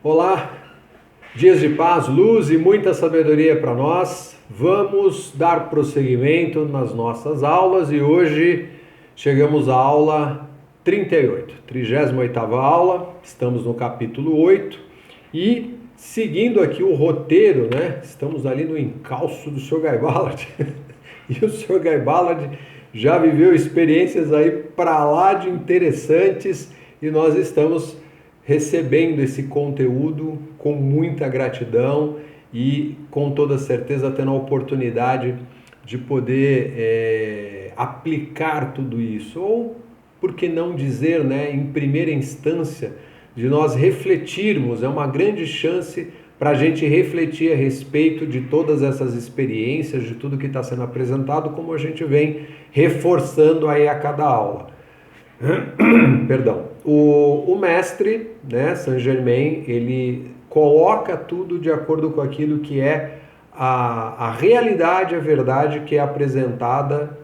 Olá, dias de paz, luz e muita sabedoria para nós. Vamos dar prosseguimento nas nossas aulas e hoje chegamos à aula 38, 38ª aula, estamos no capítulo 8 e seguindo aqui o roteiro, né? Estamos ali no encalço do Sr. Guy Ballard e o Sr. Guy Ballard já viveu experiências aí para lá de interessantes e nós estamos recebendo esse conteúdo com muita gratidão e com toda certeza tendo a oportunidade de poder aplicar tudo isso, ou por que não dizer, né, em primeira instância, de nós refletirmos, é uma grande chance para a gente refletir a respeito de todas essas experiências, de tudo que está sendo apresentado, como a gente vem reforçando aí a cada aula. Perdão. O mestre, né, Saint Germain, ele coloca tudo de acordo com aquilo que é a realidade, a verdade que é apresentada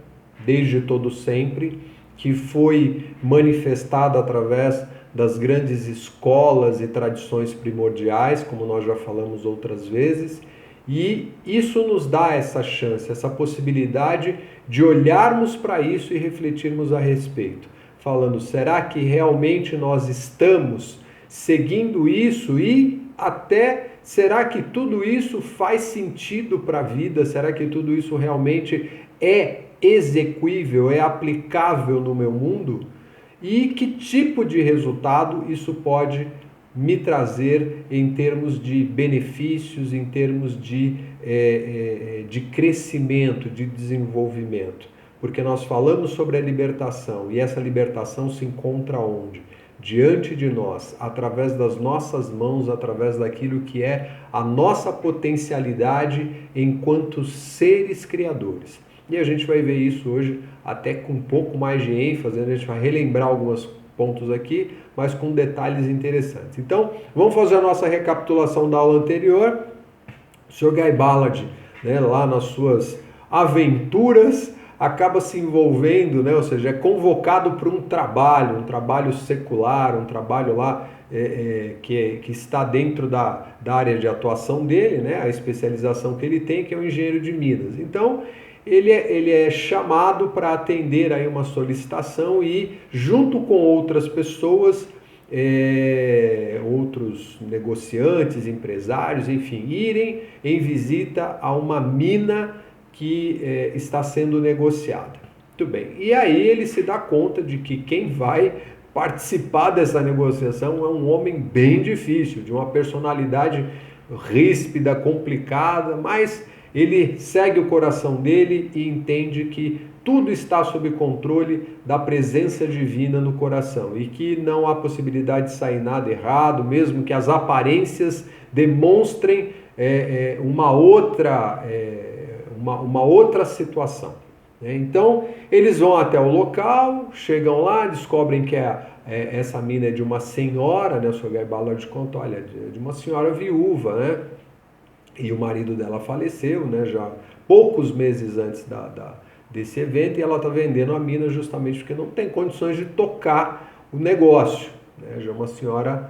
desde todo sempre, que foi manifestada através das grandes escolas e tradições primordiais, como nós já falamos outras vezes, e isso nos dá essa chance, essa possibilidade de olharmos para isso e refletirmos a respeito. Falando, será que realmente nós estamos seguindo isso e até será que tudo isso faz sentido para a vida? Será que tudo isso realmente é execuível, é aplicável no meu mundo? E que tipo de resultado isso pode me trazer em termos de benefícios, em termos de crescimento, de desenvolvimento? Porque nós falamos sobre a libertação e essa libertação se encontra onde? Diante de nós, através das nossas mãos, através daquilo que é a nossa potencialidade enquanto seres criadores. E a gente vai ver isso hoje até com um pouco mais de ênfase, a gente vai relembrar alguns pontos aqui, mas com detalhes interessantes. Então, vamos fazer a nossa recapitulação da aula anterior. O Sr. Guy Ballard, né, lá nas suas aventuras, acaba se envolvendo, né, ou seja, é convocado para um trabalho secular, um trabalho lá que está dentro da área de atuação dele, né, a especialização que ele tem, que é o engenheiro de Minas. Então, ele é chamado para atender aí uma solicitação e, junto com outras pessoas, outros negociantes, empresários, enfim, irem em visita a uma mina que está sendo negociada. Muito bem. E aí ele se dá conta de que quem vai participar dessa negociação é um homem bem difícil, de uma personalidade ríspida, complicada, mas ele segue o coração dele e entende que tudo está sob controle da presença divina no coração e que não há possibilidade de sair nada errado, mesmo que as aparências demonstrem uma outra situação. Então, eles vão até o local, chegam lá, descobrem que essa mina é de uma senhora, né? O Sr. Guy Ballard conta, olha, de uma senhora viúva, né? E o marido dela faleceu, né, já poucos meses antes desse evento, e ela está vendendo a mina justamente porque não tem condições de tocar o negócio, né, já é uma senhora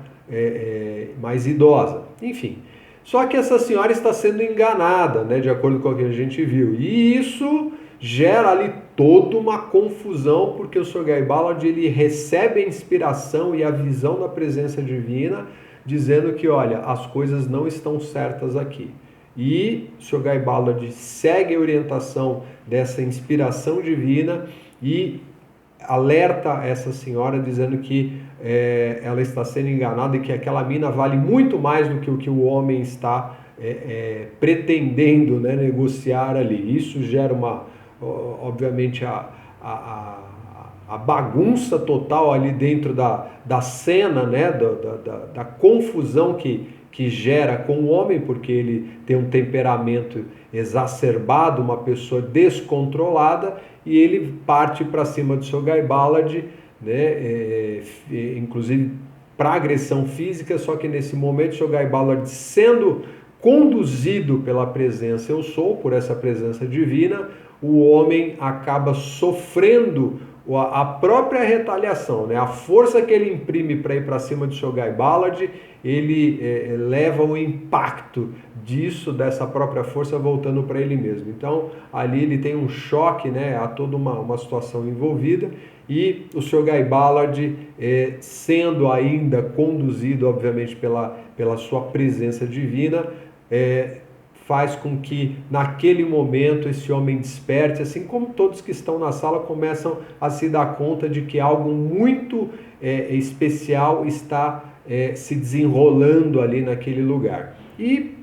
mais idosa. Enfim, só que essa senhora está sendo enganada, né, de acordo com o que a gente viu, e isso gera ali toda uma confusão, porque o Sr. Guy Ballard, ele recebe a inspiração e a visão da presença divina, dizendo que, olha, as coisas não estão certas aqui. E o Sr. Guy Ballard segue a orientação dessa inspiração divina e alerta essa senhora dizendo que ela está sendo enganada e que aquela mina vale muito mais do que o que o homem está pretendendo, né, negociar ali. Isso gera obviamente a bagunça total ali dentro da cena, né, da confusão que gera com o homem, porque ele tem um temperamento exacerbado, uma pessoa descontrolada, e ele parte para cima do Sr. Guy Ballard, né, inclusive para agressão física, só que nesse momento o Sr. Guy Ballard, sendo conduzido pela presença eu sou, por essa presença divina, o homem acaba sofrendo a própria retaliação, né? A força que ele imprime para ir para cima do Shogai Ballard, ele leva o impacto disso, dessa própria força, voltando para ele mesmo. Então, ali ele tem um choque, né? Há toda uma situação envolvida, e o Shogai Ballard, sendo ainda conduzido, obviamente, pela sua presença divina, faz com que naquele momento esse homem desperte, assim como todos que estão na sala começam a se dar conta de que algo muito especial está se desenrolando ali naquele lugar. E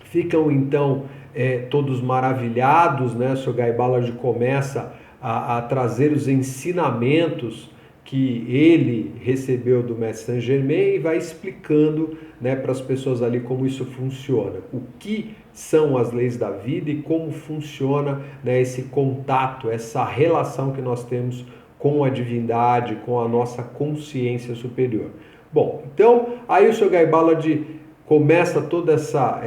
ficam então todos maravilhados, né? O Shogai Ballard começa a trazer os ensinamentos que ele recebeu do Mestre Saint-Germain e vai explicando, né, para as pessoas ali como isso funciona, o que são as leis da vida e como funciona, né, esse contato, essa relação que nós temos com a divindade, com a nossa consciência superior. Bom, então aí o Shogai Ballard começa toda essa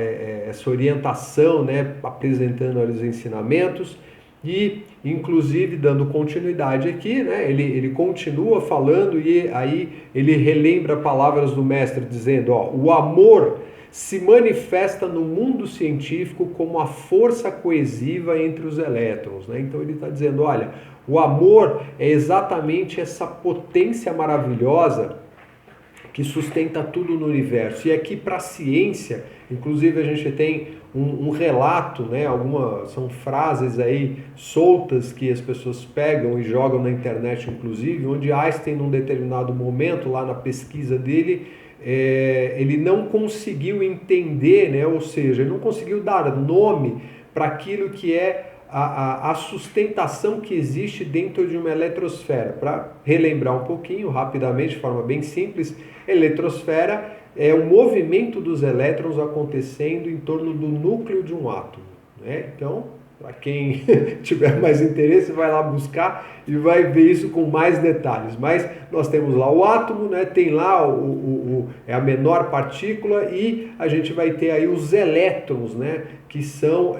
orientação, né, apresentando ali os ensinamentos. E, inclusive, dando continuidade aqui, né, ele continua falando e aí ele relembra palavras do mestre, dizendo, o amor se manifesta no mundo científico como a força coesiva entre os elétrons, né? Então ele está dizendo, olha, o amor é exatamente essa potência maravilhosa que sustenta tudo no universo. E aqui para a ciência, inclusive a gente tem um relato, né? São frases aí soltas que as pessoas pegam e jogam na internet, inclusive, onde Einstein, num determinado momento, lá na pesquisa dele, ele não conseguiu entender, né? Ou seja, ele não conseguiu dar nome para aquilo que é a sustentação que existe dentro de uma eletrosfera. Para relembrar um pouquinho, rapidamente, de forma bem simples, eletrosfera é o movimento dos elétrons acontecendo em torno do núcleo de um átomo, né? Então, para quem tiver mais interesse, vai lá buscar e vai ver isso com mais detalhes. Mas nós temos lá o átomo, né? Tem lá a menor partícula e a gente vai ter aí os elétrons, né? Que são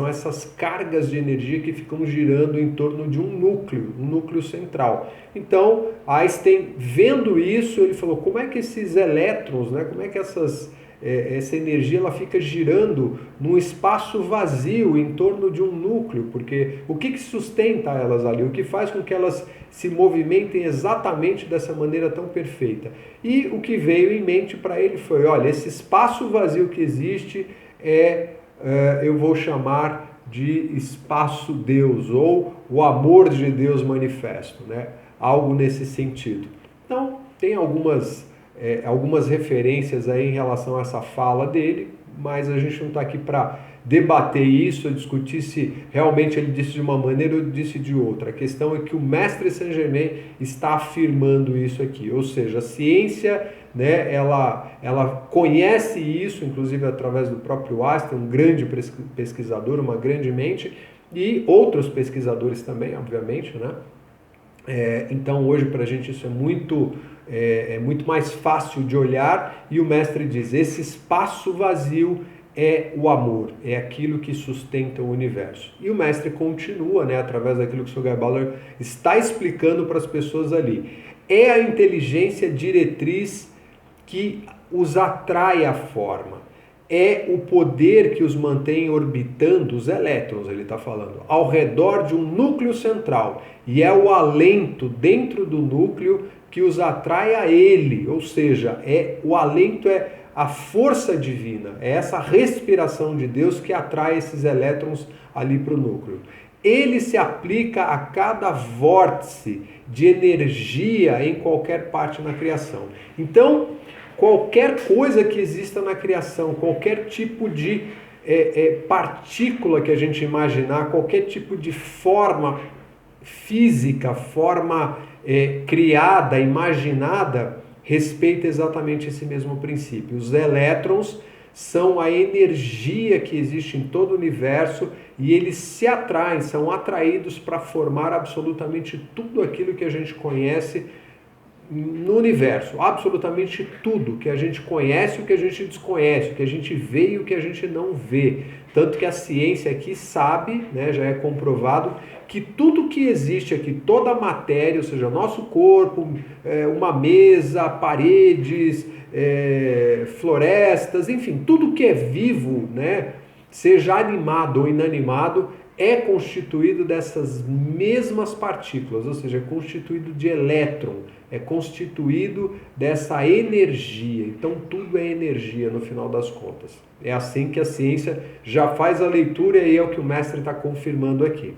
essas cargas de energia que ficam girando em torno de um núcleo central. Então, Einstein, vendo isso, ele falou, como é que esses elétrons, né? Como é que essa energia ela fica girando num espaço vazio em torno de um núcleo, porque o que sustenta elas ali, o que faz com que elas se movimentem exatamente dessa maneira tão perfeita? E o que veio em mente para ele foi, olha, esse espaço vazio que existe eu vou chamar de espaço Deus, ou o amor de Deus manifesto, né? Algo nesse sentido. Então, tem algumas referências aí em relação a essa fala dele, mas a gente não está aqui para debater isso, discutir se realmente ele disse de uma maneira ou disse de outra. A questão é que o Mestre Saint-Germain está afirmando isso aqui, ou seja, a ciência, né, ela conhece isso, inclusive através do próprio Einstein, um grande pesquisador, uma grande mente, e outros pesquisadores também, obviamente, né? Então hoje para a gente isso é muito mais fácil de olhar, e o mestre diz, esse espaço vazio é o amor, é aquilo que sustenta o universo. E o mestre continua, né, através daquilo que o Shogai Ballard está explicando para as pessoas ali. É a inteligência diretriz que os atrai à forma. É o poder que os mantém orbitando, os elétrons, ele está falando, ao redor de um núcleo central. E é o alento dentro do núcleo que os atrai a ele. Ou seja, o alento é a força divina, é essa respiração de Deus que atrai esses elétrons ali para o núcleo. Ele se aplica a cada vórtice de energia em qualquer parte na criação. Então, qualquer coisa que exista na criação, qualquer tipo de partícula que a gente imaginar, qualquer tipo de forma física, forma criada, imaginada, respeita exatamente esse mesmo princípio. Os elétrons são a energia que existe em todo o universo e eles se atraem, são atraídos para formar absolutamente tudo aquilo que a gente conhece no universo, absolutamente tudo que a gente conhece, o que a gente desconhece, o que a gente vê e o que a gente não vê. Tanto que a ciência aqui sabe, né, já é comprovado, que tudo que existe aqui, toda a matéria, ou seja, nosso corpo, uma mesa, paredes, florestas, enfim, tudo que é vivo, né, seja animado ou inanimado, é constituído dessas mesmas partículas, ou seja, é constituído de elétron, é constituído dessa energia. Então tudo é energia no final das contas. É assim que a ciência já faz a leitura e é o que o mestre está confirmando aqui.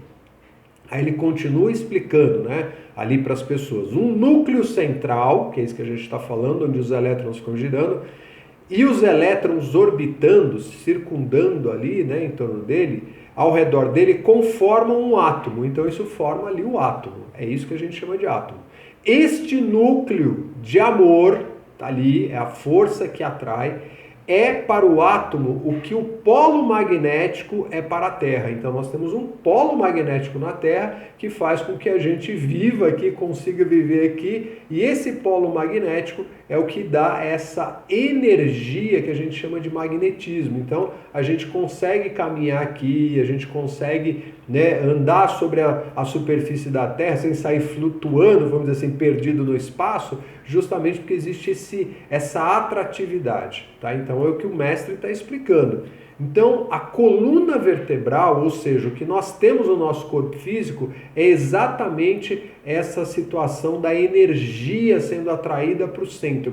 Aí ele continua explicando, né, ali para as pessoas, um núcleo central, que é isso que a gente está falando, onde os elétrons ficam girando, e os elétrons orbitando, circundando ali, né, em torno dele, ao redor dele, conformam um átomo. Então isso forma ali o átomo. É isso que a gente chama de átomo. Este núcleo de amor, tá ali, é a força que atrai, é para o átomo o que o polo magnético é para a Terra. Então nós temos um polo magnético na Terra que faz com que a gente viva aqui, consiga viver aqui, e esse polo magnético é o que dá essa energia que a gente chama de magnetismo. Então a gente consegue caminhar aqui, a gente consegue, né, andar sobre a superfície da Terra sem sair flutuando, vamos dizer assim, perdido no espaço, justamente porque existe essa atratividade, tá? Então é o que o mestre está explicando. Então a coluna vertebral, ou seja, o que nós temos no nosso corpo físico, é exatamente essa situação da energia sendo atraída para o centro,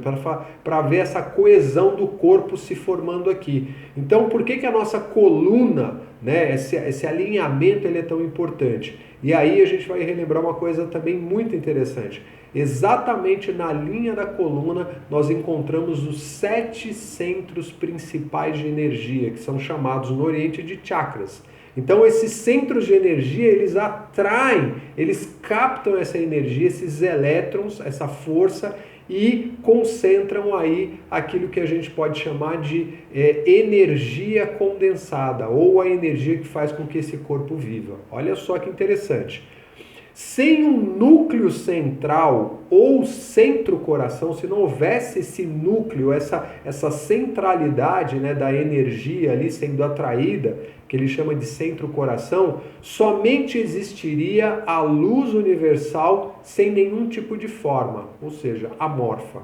para ver essa coesão do corpo se formando aqui. Então por que a nossa coluna, né, esse alinhamento, ele é tão importante? E aí a gente vai relembrar uma coisa também muito interessante. Exatamente na linha da coluna nós encontramos os 7 centros principais de energia, que são chamados no Oriente de chakras. Então esses centros de energia, eles atraem, eles captam essa energia, esses elétrons, essa força, e concentram aí aquilo que a gente pode chamar de energia condensada, ou a energia que faz com que esse corpo viva. Olha só que interessante. Sem um núcleo central ou centro-coração, se não houvesse esse núcleo, essa centralidade, né, da energia ali sendo atraída, que ele chama de centro-coração, somente existiria a luz universal sem nenhum tipo de forma, ou seja, amorfa.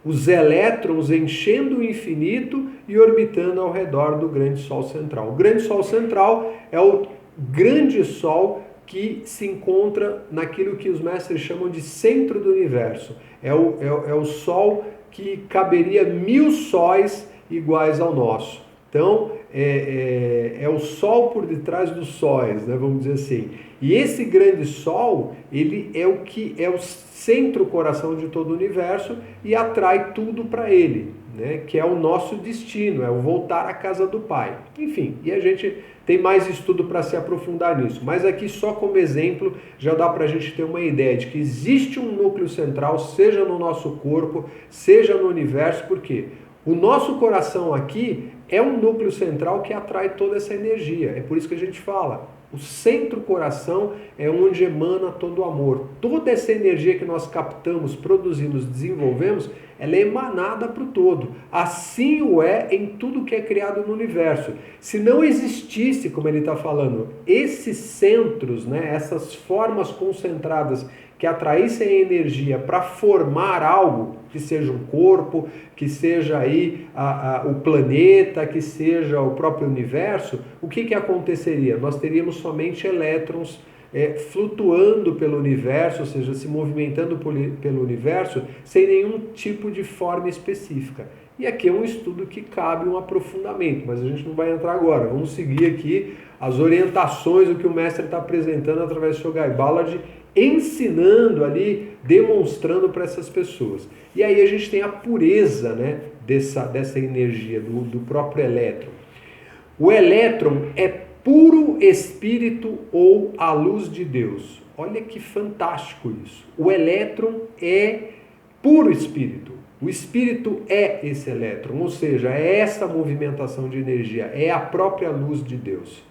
Os elétrons enchendo o infinito e orbitando ao redor do grande Sol central. O grande Sol central é o grande Sol que se encontra naquilo que os mestres chamam de centro do universo. É o Sol que caberia 1000 sóis iguais ao nosso. Então, é o Sol por detrás dos sóis, né, vamos dizer assim. E esse grande Sol, ele é o que é o centro-coração de todo o universo e atrai tudo para ele, né, que é o nosso destino, é o voltar à casa do Pai. Enfim, e a gente tem mais estudo para se aprofundar nisso, mas aqui só como exemplo já dá para a gente ter uma ideia de que existe um núcleo central, seja no nosso corpo, seja no universo, porque o nosso coração aqui é um núcleo central que atrai toda essa energia. É por isso que a gente fala, o centro-coração é onde emana todo o amor. Toda essa energia que nós captamos, produzimos, desenvolvemos, ela é emanada para o todo. Assim o é em tudo que é criado no universo. Se não existisse, como ele está falando, esses centros, né, essas formas concentradas que atraíssem a energia para formar algo, que seja um corpo, que seja aí o planeta, que seja o próprio universo, o que aconteceria? Nós teríamos somente elétrons flutuando pelo universo, ou seja, se movimentando pelo universo, sem nenhum tipo de forma específica. E aqui é um estudo que cabe um aprofundamento, mas a gente não vai entrar agora. Vamos seguir aqui as orientações, o que o mestre está apresentando através do Shogai Ballard, ensinando ali, demonstrando para essas pessoas. E aí a gente tem a pureza, né, dessa energia, do próprio elétron. O elétron é puro espírito ou a luz de Deus. Olha que fantástico isso. O elétron é puro espírito. O espírito é esse elétron, ou seja, é essa movimentação de energia, é a própria luz de Deus.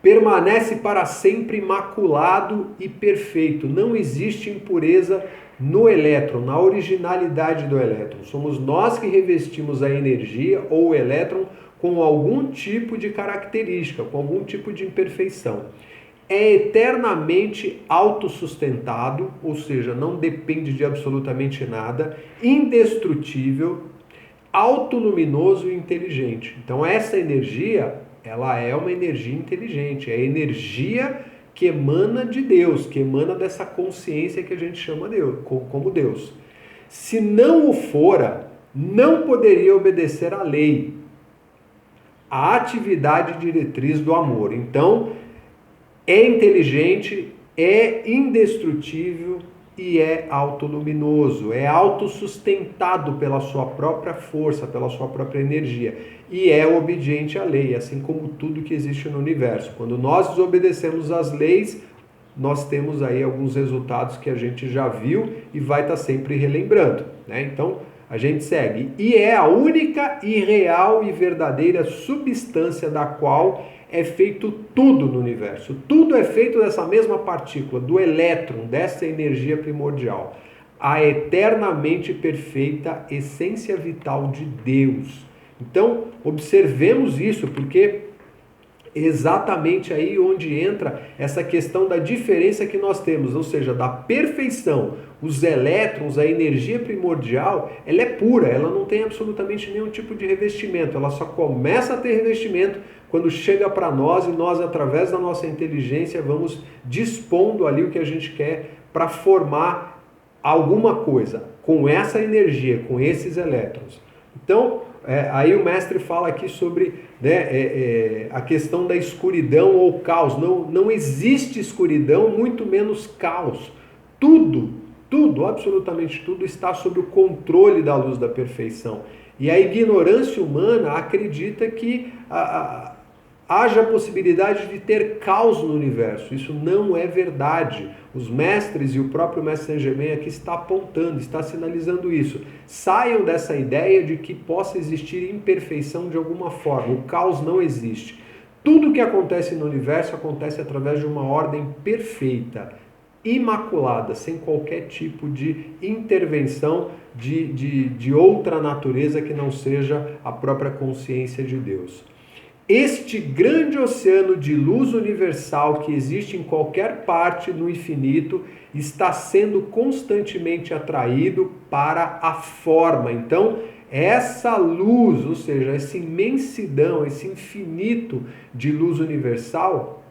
permanece para sempre imaculado e perfeito. Não existe impureza no elétron, na originalidade do elétron. Somos nós que revestimos a energia ou o elétron com algum tipo de característica, com algum tipo de imperfeição. É eternamente autossustentado, ou seja, não depende de absolutamente nada, indestrutível, autoluminoso e inteligente. Então essa energia, ela é uma energia inteligente, é a energia que emana de Deus, que emana dessa consciência que a gente chama Deus, como Deus. Se não o fora, não poderia obedecer à lei, à atividade diretriz do amor. Então, é inteligente, é indestrutível e é autoluminoso, é autossustentado pela sua própria força, pela sua própria energia, e é obediente à lei, assim como tudo que existe no universo. Quando nós desobedecemos às leis, nós temos aí alguns resultados que a gente já viu e vai estar sempre relembrando, né? Então, a gente segue. E é a única e real e verdadeira substância da qual é feito tudo no universo. Tudo é feito dessa mesma partícula, do elétron, dessa energia primordial. A eternamente perfeita essência vital de Deus. Então, observemos isso, porque exatamente aí onde entra essa questão da diferença que nós temos, ou seja, da perfeição. Os elétrons, a energia primordial, ela é pura, ela não tem absolutamente nenhum tipo de revestimento, ela só começa a ter revestimento quando chega para nós e nós, através da nossa inteligência, vamos dispondo ali o que a gente quer para formar alguma coisa com essa energia, com esses elétrons. Então, aí o mestre fala aqui sobre, né, a questão da escuridão ou caos. Não existe escuridão, muito menos caos. Tudo, absolutamente tudo está sob o controle da luz da perfeição. E a ignorância humana acredita que haja a possibilidade de ter caos no universo. Isso não é verdade. Os mestres e o próprio mestre Saint-Germain aqui está apontando, está sinalizando isso. Saiam dessa ideia de que possa existir imperfeição de alguma forma. O caos não existe. Tudo que acontece no universo acontece através de uma ordem perfeita, imaculada, sem qualquer tipo de intervenção de outra natureza que não seja a própria consciência de Deus. Este grande oceano de luz universal que existe em qualquer parte no infinito está sendo constantemente atraído para a forma. Então, essa luz, ou seja, essa imensidão, esse infinito de luz universal,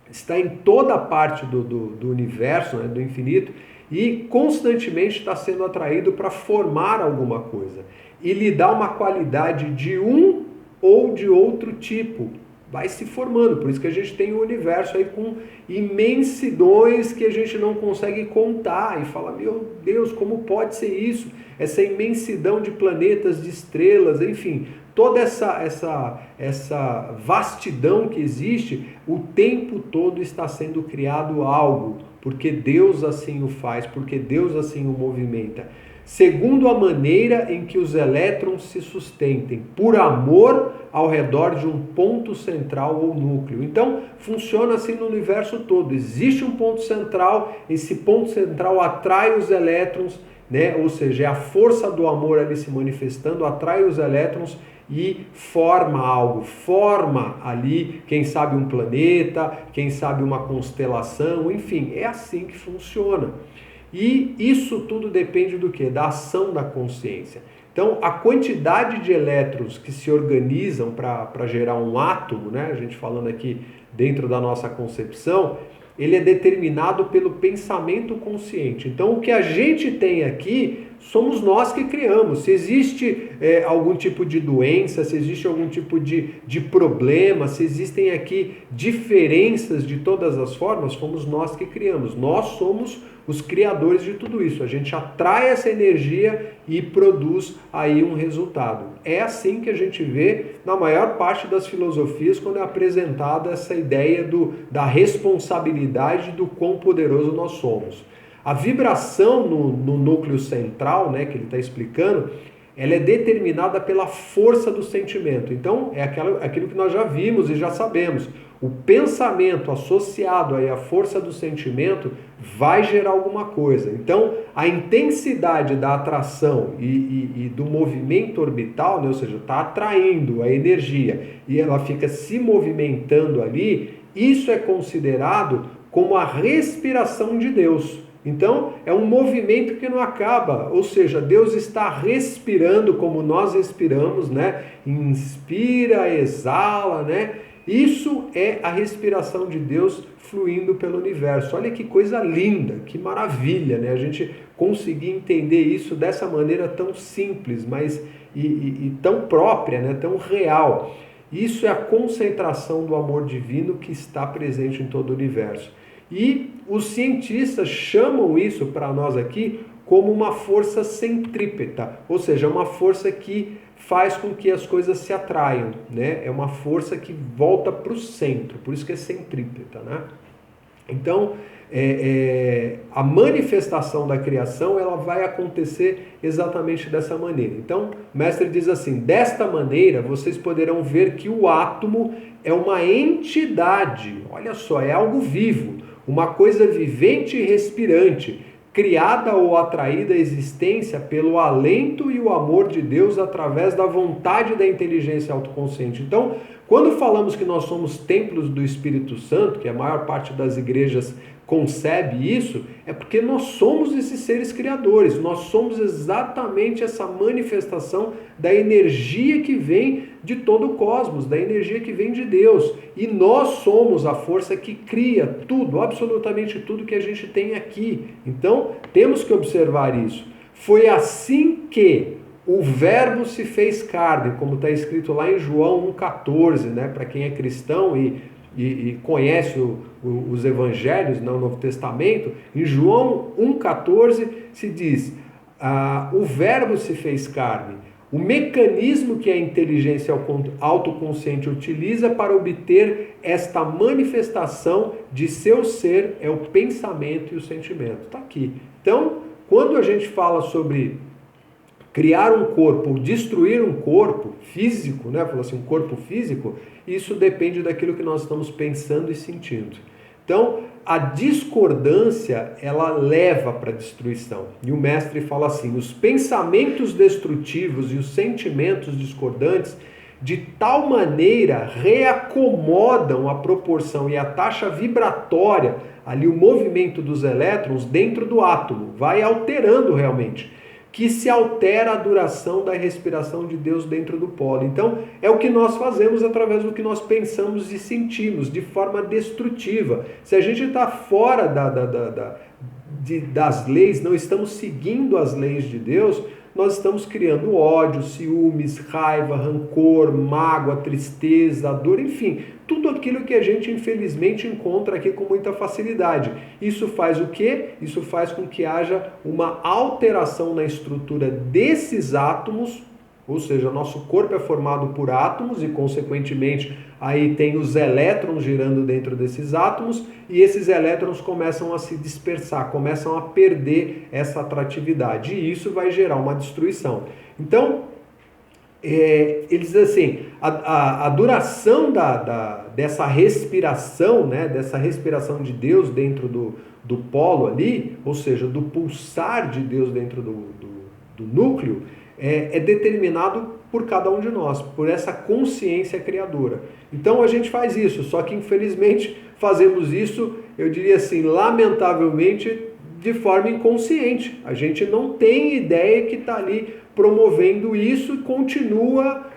está em toda parte do universo, né, do infinito, e constantemente está sendo atraído para formar alguma coisa. E lhe dá uma qualidade de um ou de outro tipo, vai se formando. Por isso que a gente tem o universo aí com imensidões que a gente não consegue contar e fala, meu Deus, como pode ser isso? Essa imensidão de planetas, de estrelas, enfim, toda essa vastidão que existe, o tempo todo está sendo criado algo, porque Deus assim o faz, porque Deus assim o movimenta, segundo a maneira em que os elétrons se sustentem, por amor ao redor de um ponto central ou núcleo. Então, funciona assim no universo todo. Existe um ponto central, esse ponto central atrai os elétrons, né? Ou seja, é a força do amor ali se manifestando, atrai os elétrons e forma algo, forma ali, quem sabe um planeta, quem sabe uma constelação, enfim, é assim que funciona. E isso tudo depende do quê? Da ação da consciência. Então, a quantidade de elétrons que se organizam para gerar um átomo, né? A gente falando aqui dentro da nossa concepção, ele é determinado pelo pensamento consciente. Então, o que a gente tem aqui, somos nós que criamos. Se existe algum tipo de doença, se existe algum tipo de problema, se existem aqui diferenças de todas as formas, fomos nós que criamos. Nós somos os criadores de tudo isso. A gente atrai essa energia e produz aí um resultado. É assim que a gente vê na maior parte das filosofias quando é apresentada essa ideia da responsabilidade do quão poderoso nós somos. A vibração no núcleo central, né, que ele está explicando, ela é determinada pela força do sentimento. Então, é aquilo que nós já vimos e já sabemos. o pensamento associado aí à força do sentimento vai gerar alguma coisa. Então, a intensidade da atração e do movimento orbital, né, ou seja, está atraindo a energia e ela fica se movimentando ali, isso é considerado como a respiração de Deus. Então, é um movimento que não acaba, ou seja, Deus está respirando como nós respiramos, né? Inspira, exala, né? Isso é a respiração de Deus fluindo pelo universo. Olha que coisa linda, que maravilha, né? A gente conseguir entender isso dessa maneira tão simples, mas e tão própria, né? Tão real. Isso é a concentração do amor divino que está presente em todo o universo. E os cientistas chamam isso para nós aqui como uma força centrípeta, ou seja, uma força que faz com que as coisas se atraiam, né? É uma força que volta para o centro, por isso que é centrípeta, né? Então, a manifestação da criação ela vai acontecer exatamente dessa maneira. Então, o mestre diz assim: desta maneira vocês poderão ver que o átomo é uma entidade, olha só, é algo vivo, uma coisa vivente e respirante, criada ou atraída à existência pelo alento e o amor de Deus através da vontade da inteligência autoconsciente. Então, quando falamos que nós somos templos do Espírito Santo, que a maior parte das igrejas concebe isso, é porque nós somos esses seres criadores, nós somos exatamente essa manifestação da energia que vem de todo o cosmos, da energia que vem de Deus. E nós somos a força que cria tudo, absolutamente tudo que a gente tem aqui. Então, temos que observar isso. Foi assim que o Verbo se fez carne, como está escrito lá em João 1,14, né? Para quem é cristão e conhece os evangelhos no Novo Testamento, em João 1,14 se diz, o Verbo se fez carne. O mecanismo que a inteligência autoconsciente utiliza para obter esta manifestação de seu ser é o pensamento e o sentimento. Está aqui. Então, quando a gente fala sobre criar um corpo, destruir um corpo físico, né? Falou assim, um corpo físico, isso depende daquilo que nós estamos pensando e sentindo. Então, a discordância, ela leva para a destruição. E o mestre fala assim, os pensamentos destrutivos e os sentimentos discordantes de tal maneira reacomodam a proporção e a taxa vibratória, ali o movimento dos elétrons dentro do átomo, vai alterando realmente, que se altera a duração da respiração de Deus dentro do polo. Então, é o que nós fazemos através do que nós pensamos e sentimos, de forma destrutiva. Se a gente está fora das leis, não estamos seguindo as leis de Deus, nós estamos criando ódio, ciúmes, raiva, rancor, mágoa, tristeza, dor, enfim, tudo aquilo que a gente infelizmente encontra aqui com muita facilidade. Isso faz o quê? Isso faz com que haja uma alteração na estrutura desses átomos, ou seja, nosso corpo é formado por átomos e, consequentemente, aí tem os elétrons girando dentro desses átomos e esses elétrons começam a se dispersar, começam a perder essa atratividade e isso vai gerar uma destruição. Então, ele diz assim, a duração dessa respiração, né, dessa respiração de Deus dentro do polo ali, ou seja, do pulsar de Deus dentro do núcleo, é determinado por cada um de nós, por essa consciência criadora. Então a gente faz isso, só que infelizmente fazemos isso, eu diria assim, lamentavelmente, de forma inconsciente. A gente não tem ideia que está ali promovendo isso e continua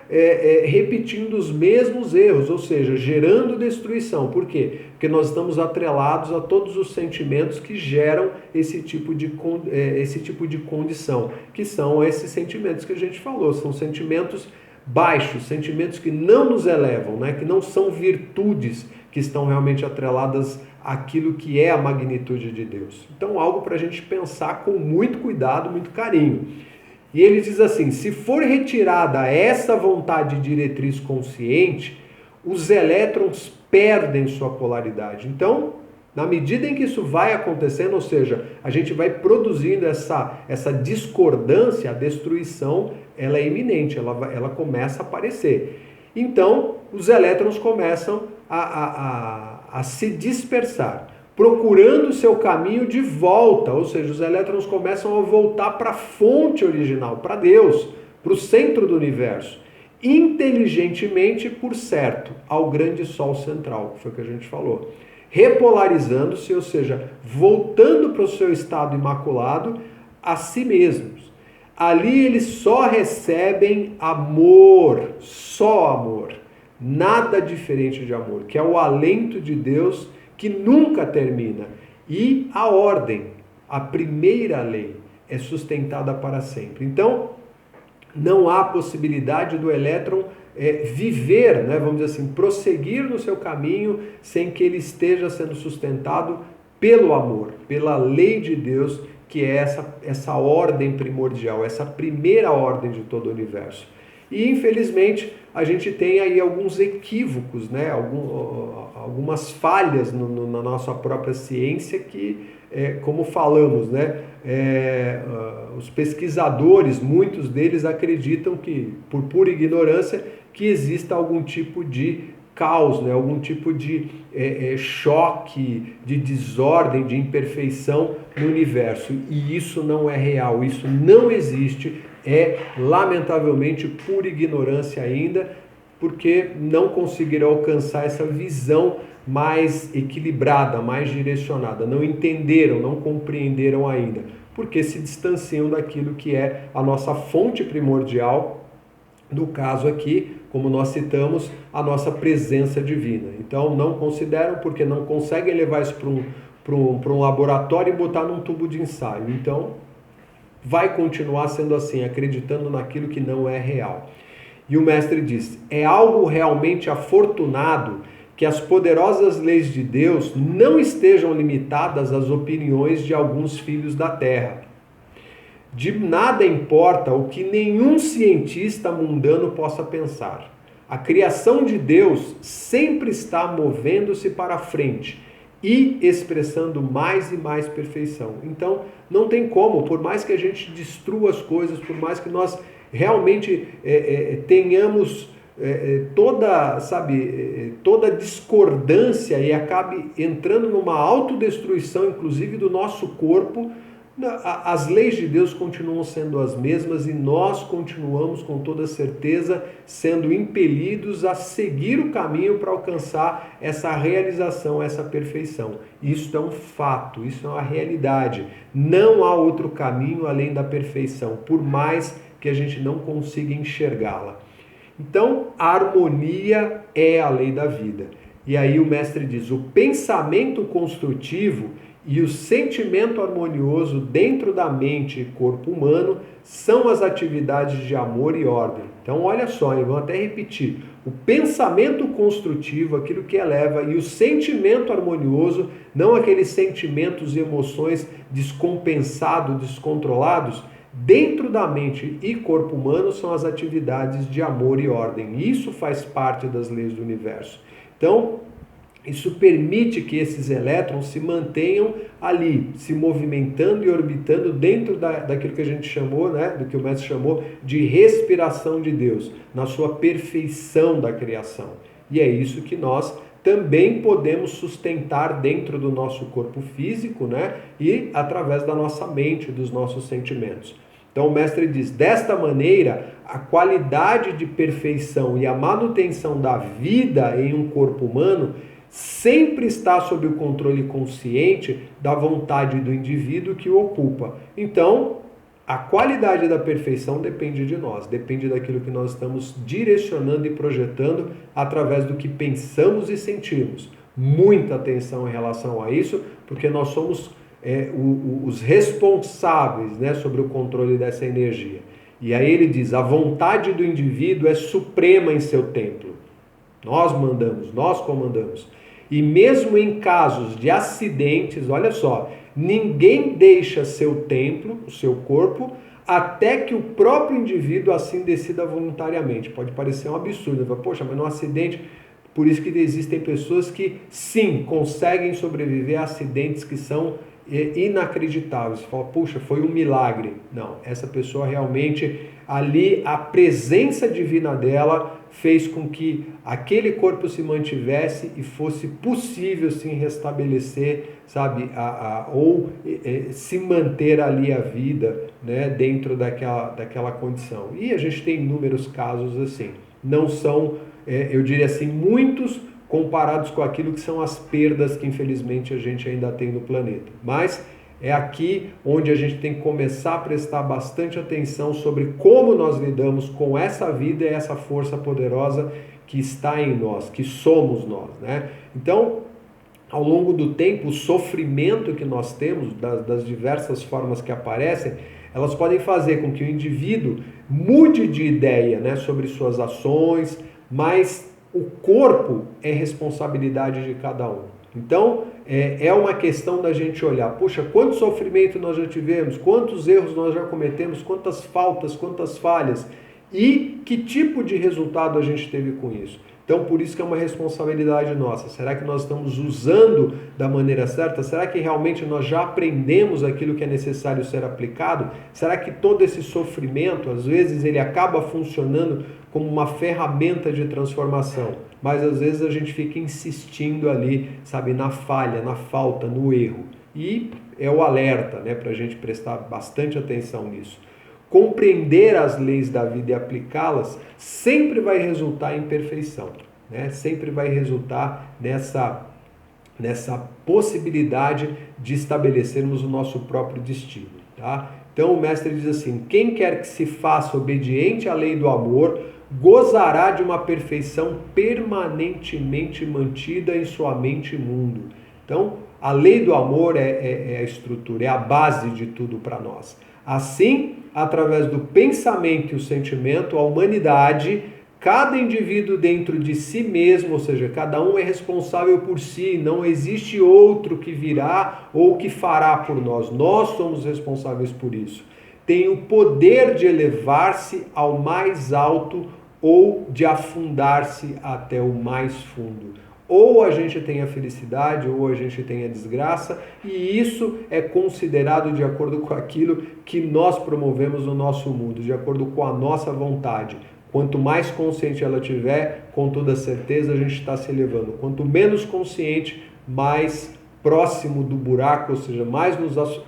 repetindo os mesmos erros, ou seja, gerando destruição. Por quê? Porque nós estamos atrelados a todos os sentimentos que geram esse tipo de condição, que são esses sentimentos que a gente falou, são sentimentos baixos, sentimentos que não nos elevam, né? Que não são virtudes que estão realmente atreladas àquilo que é a magnitude de Deus. Então, algo para a gente pensar com muito cuidado, muito carinho. E ele diz assim, se for retirada essa vontade diretriz consciente, os elétrons perdem sua polaridade. Então, na medida em que isso vai acontecendo, ou seja, a gente vai produzindo essa discordância, a destruição, ela é iminente, ela começa a aparecer. Então, os elétrons começam a se dispersar, procurando o seu caminho de volta, ou seja, os elétrons começam a voltar para a fonte original, para Deus, para o centro do universo, inteligentemente, por certo, ao grande Sol central, que foi o que a gente falou, repolarizando-se, ou seja, voltando para o seu estado imaculado a si mesmos. Ali eles só recebem amor, só amor, nada diferente de amor, que é o alento de Deus que nunca termina. E a ordem, a primeira lei, é sustentada para sempre. Então, não há possibilidade do elétron viver, né, vamos dizer assim, prosseguir no seu caminho sem que ele esteja sendo sustentado pelo amor, pela lei de Deus, que é essa ordem primordial, essa primeira ordem de todo o universo. E, infelizmente, a gente tem aí alguns equívocos, né? Algumas falhas na nossa própria ciência que, como falamos, né? Os pesquisadores, muitos deles acreditam que, por pura ignorância, que exista algum tipo de caos, né? Algum tipo de choque, de desordem, de imperfeição no universo. E isso não é real, isso não existe. É, lamentavelmente, pura ignorância ainda, porque não conseguiram alcançar essa visão mais equilibrada, mais direcionada. Não entenderam, não compreenderam ainda, porque se distanciam daquilo que é a nossa fonte primordial, no caso aqui, como nós citamos, a nossa presença divina. Então, não consideram porque não conseguem levar isso para um laboratório e botar num tubo de ensaio. Então, vai continuar sendo assim, acreditando naquilo que não é real. E o mestre diz, é algo realmente afortunado que as poderosas leis de Deus não estejam limitadas às opiniões de alguns filhos da terra. De nada importa o que nenhum cientista mundano possa pensar. A criação de Deus sempre está movendo-se para frente e expressando mais e mais perfeição. Então, não tem como, por mais que a gente destrua as coisas, por mais que nós realmente tenhamos toda discordância e acabe entrando numa autodestruição, inclusive do nosso corpo, as leis de Deus continuam sendo as mesmas e nós continuamos com toda certeza sendo impelidos a seguir o caminho para alcançar essa realização, essa perfeição. Isso é um fato, isso é uma realidade. Não há outro caminho além da perfeição, por mais que a gente não consiga enxergá-la. Então, a harmonia é a lei da vida. E aí o mestre diz, o pensamento construtivo e o sentimento harmonioso dentro da mente e corpo humano são as atividades de amor e ordem. Então, olha só, eu vou até repetir. O pensamento construtivo, aquilo que eleva, e o sentimento harmonioso, não aqueles sentimentos e emoções descompensados, descontrolados, dentro da mente e corpo humano são as atividades de amor e ordem. Isso faz parte das leis do universo. Então, isso permite que esses elétrons se mantenham ali, se movimentando e orbitando dentro daquilo que a gente chamou, né, do que o mestre chamou de respiração de Deus, na sua perfeição da criação. E é isso que nós também podemos sustentar dentro do nosso corpo físico, né, e através da nossa mente, dos nossos sentimentos. Então o mestre diz, desta maneira, a qualidade de perfeição e a manutenção da vida em um corpo humano sempre está sob o controle consciente da vontade do indivíduo que o ocupa. Então, a qualidade da perfeição depende de nós, depende daquilo que nós estamos direcionando e projetando através do que pensamos e sentimos. Muita atenção em relação a isso, porque nós somos os responsáveis, né, sobre o controle dessa energia. E aí ele diz, a vontade do indivíduo é suprema em seu templo. Nós mandamos, nós comandamos. E mesmo em casos de acidentes, olha só, ninguém deixa seu templo, o seu corpo, até que o próprio indivíduo assim decida voluntariamente. Pode parecer um absurdo, poxa, mas num acidente... Por isso que existem pessoas que, sim, conseguem sobreviver a acidentes que são inacreditáveis. Você fala, puxa, foi um milagre. Não, essa pessoa realmente, ali, a presença divina dela fez com que aquele corpo se mantivesse e fosse possível sim restabelecer, sabe, ou se manter ali a vida, né, dentro daquela condição. E a gente tem inúmeros casos assim. Não são, eu diria assim, muitos comparados com aquilo que são as perdas que infelizmente a gente ainda tem no planeta. Mas é aqui onde a gente tem que começar a prestar bastante atenção sobre como nós lidamos com essa vida e essa força poderosa que está em nós, que somos nós, né? Então, ao longo do tempo, o sofrimento que nós temos, das diversas formas que aparecem, elas podem fazer com que o indivíduo mude de ideia, né, sobre suas ações, mas o corpo é responsabilidade de cada um. Então, é uma questão da gente olhar, puxa, quanto sofrimento nós já tivemos, quantos erros nós já cometemos, quantas faltas, quantas falhas, e que tipo de resultado a gente teve com isso. Então, por isso que é uma responsabilidade nossa. Será que nós estamos usando da maneira certa? Será que realmente nós já aprendemos aquilo que é necessário ser aplicado? Será que todo esse sofrimento, às vezes, ele acaba funcionando como uma ferramenta de transformação? Mas, às vezes, a gente fica insistindo ali, sabe, na falha, na falta, no erro. E é o alerta, né, para a gente prestar bastante atenção nisso. Compreender as leis da vida e aplicá-las sempre vai resultar em perfeição, né? Sempre vai resultar nessa possibilidade de estabelecermos o nosso próprio destino, tá? Então o mestre diz assim, quem quer que se faça obediente à lei do amor, gozará de uma perfeição permanentemente mantida em sua mente e mundo. Então, a lei do amor é a estrutura, é a base de tudo para nós. Assim, através do pensamento e o sentimento, a humanidade, cada indivíduo dentro de si mesmo, ou seja, cada um é responsável por si, não existe outro que virá ou que fará por nós. Nós somos responsáveis por isso. Tem o poder de elevar-se ao mais alto ou de afundar-se até o mais fundo. Ou a gente tem a felicidade, ou a gente tem a desgraça, e isso é considerado de acordo com aquilo que nós promovemos no nosso mundo, de acordo com a nossa vontade. Quanto mais consciente ela tiver, com toda certeza a gente está se elevando. Quanto menos consciente, mais próximo do buraco, ou seja, mais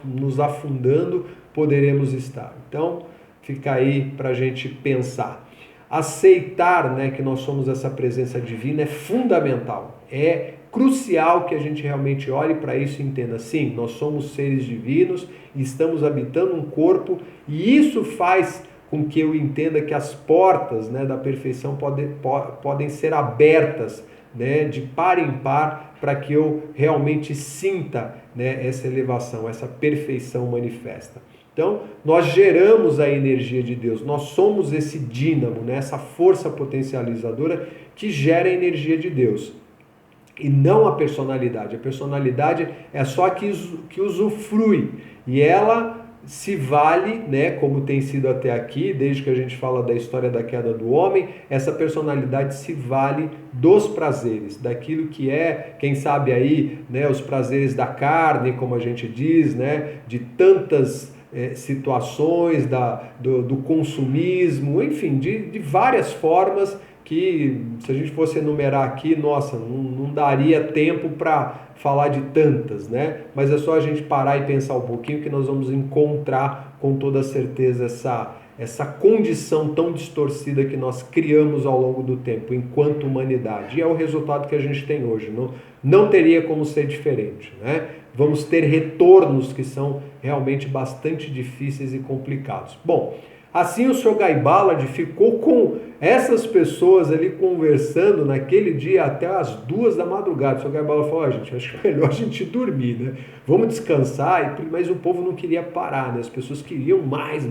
nos afundando, poderemos estar. Então, fica aí para a gente pensar. Aceitar, né, que nós somos essa presença divina é fundamental, é crucial que a gente realmente olhe para isso e entenda, sim, nós somos seres divinos e estamos habitando um corpo e isso faz com que eu entenda que as portas, né, da perfeição podem ser abertas, né, de par em par para que eu realmente sinta, né, essa elevação, essa perfeição manifesta. Então, nós geramos a energia de Deus, nós somos esse dínamo, né? Essa força potencializadora que gera a energia de Deus. E não a personalidade. A personalidade é só que usufrui. E ela se vale, né, como tem sido até aqui, desde que a gente fala da história da queda do homem, essa personalidade se vale dos prazeres, daquilo que é, quem sabe aí, né, os prazeres da carne, como a gente diz, né, de tantas situações do consumismo, enfim, de várias formas que, se a gente fosse enumerar aqui, nossa, não daria tempo para falar de tantas, né? Mas é só a gente parar e pensar um pouquinho que nós vamos encontrar com toda certeza essa condição tão distorcida que nós criamos ao longo do tempo, enquanto humanidade. E é o resultado que a gente tem hoje. Não teria como ser diferente, né? Vamos ter retornos que são realmente bastante difíceis e complicados. Bom, assim o Sr. Guy Ballard ficou com essas pessoas ali conversando naquele dia até as 2 da madrugada. O Sr. Guy Ballard falou, gente, acho que é melhor a gente dormir, né? Vamos descansar, mas o povo não queria parar, né? As pessoas queriam mais.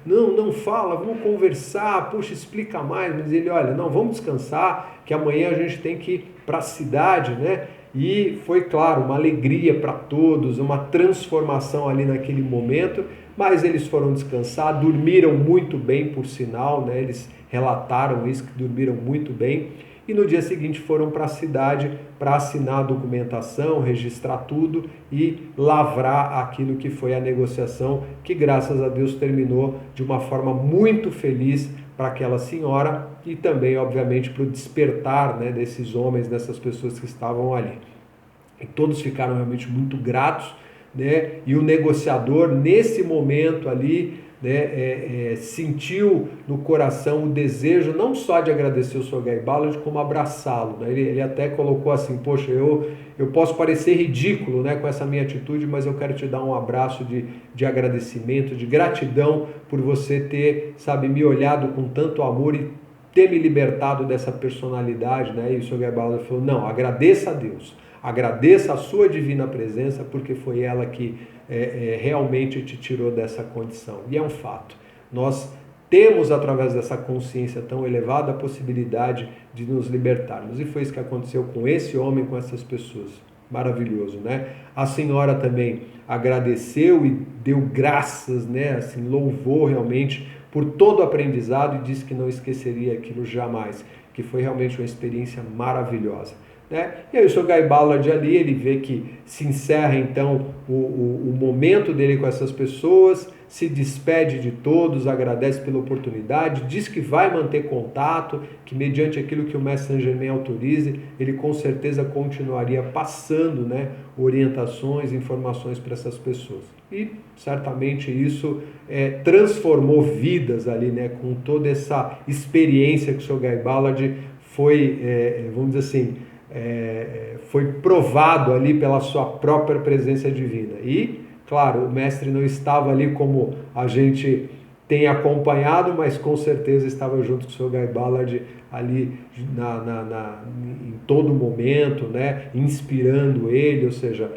Não fala, vamos conversar, puxa, explica mais. Mas ele, olha, não, vamos descansar, que amanhã a gente tem que ir para a cidade, né? E foi, claro, uma alegria para todos, uma transformação ali naquele momento, mas eles foram descansar, dormiram muito bem, por sinal, né? Eles relataram isso, que dormiram muito bem. e no dia seguinte foram para a cidade para assinar a documentação, registrar tudo e lavrar aquilo que foi a negociação, que graças a Deus terminou de uma forma muito feliz para aquela senhora e também, obviamente, para o despertar, né, desses homens, dessas pessoas que estavam ali. E todos ficaram realmente muito gratos, né? E o negociador, nesse momento ali, né, sentiu no coração o desejo não só de agradecer o Sr. Guy Ballard, como abraçá-lo, né? Ele até colocou assim: poxa, eu posso parecer ridículo, né, com essa minha atitude, mas eu quero te dar um abraço de agradecimento, de gratidão por você ter, sabe, me olhado com tanto amor e ter me libertado dessa personalidade, né? E o Sr. Guy Ballard falou: não, agradeça a Deus. Agradeça a sua divina presença, porque foi ela que realmente te tirou dessa condição. E é um fato. Nós temos, através dessa consciência tão elevada, a possibilidade de nos libertarmos. E foi isso que aconteceu com esse homem, com essas pessoas. Maravilhoso, né? A senhora também agradeceu e deu graças, né? Assim, louvou realmente por todo o aprendizado e disse que não esqueceria aquilo jamais, que foi realmente uma experiência maravilhosa. Né? E aí o Sr. Guy Ballard ali, ele vê que se encerra então o momento dele com essas pessoas, se despede de todos, agradece pela oportunidade, diz que vai manter contato, que mediante aquilo que o Mestre Saint-Germain autorize, ele com certeza continuaria passando, né, orientações, informações para essas pessoas. E certamente isso transformou vidas ali, né, com toda essa experiência que o Sr. Guy Ballard foi, vamos dizer assim, foi provado ali pela sua própria presença divina. E, claro, o mestre não estava ali como a gente tem acompanhado, mas com certeza estava junto com o Sr. Guy Ballard ali em todo momento, né, inspirando ele, ou seja,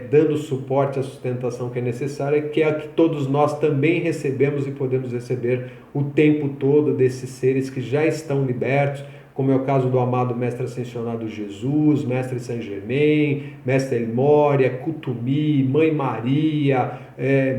dando suporte à sustentação que é necessária, que é a que todos nós também recebemos e podemos receber o tempo todo desses seres que já estão libertos, como é o caso do amado Mestre Ascensionado Jesus, Mestre Saint-Germain, Mestre El Moria, Kutumi, Mãe Maria,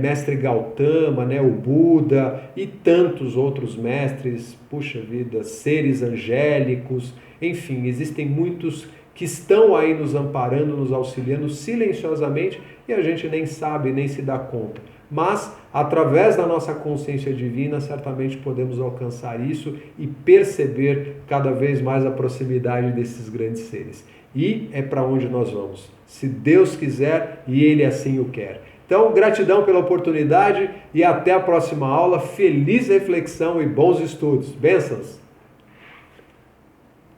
Mestre Gautama, né, o Buda e tantos outros mestres, puxa vida, seres angélicos, enfim, existem muitos que estão aí nos amparando, nos auxiliando silenciosamente e a gente nem sabe, nem se dá conta. Mas, através da nossa consciência divina, certamente podemos alcançar isso e perceber cada vez mais a proximidade desses grandes seres. E é para onde nós vamos, se Deus quiser e Ele assim o quer. Então, gratidão pela oportunidade e até a próxima aula. Feliz reflexão e bons estudos. Bênçãos!